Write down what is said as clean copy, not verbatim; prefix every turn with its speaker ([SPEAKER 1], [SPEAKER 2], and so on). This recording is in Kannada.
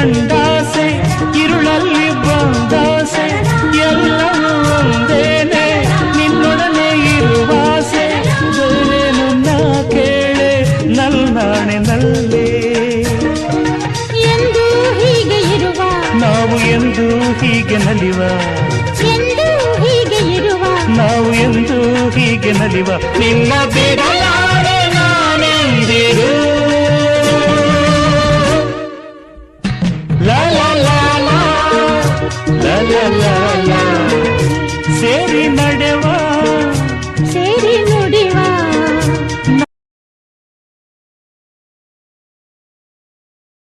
[SPEAKER 1] ಕಂಡಾಸೆ ഇരുಳಲ್ಲಿ ಬಂದಾಸೆ ಎಲ್ಲವೂ ಒಂದೇನೆ ನಿನ್ನೊಡನೆ ಇರುವಾಸೆ ಬೇರೇನು ನಾ ಕೇಳೆ ನಲ್ನಾಣೆ ನಲ್ಲೇ
[SPEAKER 2] ಎಂದು ಹೀಗೆ ಇರುವ
[SPEAKER 1] ನಾವು ಎಂದು ಹೀಗೆ ನಲಿವ
[SPEAKER 2] ಎಂದು ಹೀಗೆ ಇರುವ
[SPEAKER 1] ನಾವು ಎಂದು ಹೀಗೆ ನಲಿವ ನಿನ್ನ ಬಿಡಲ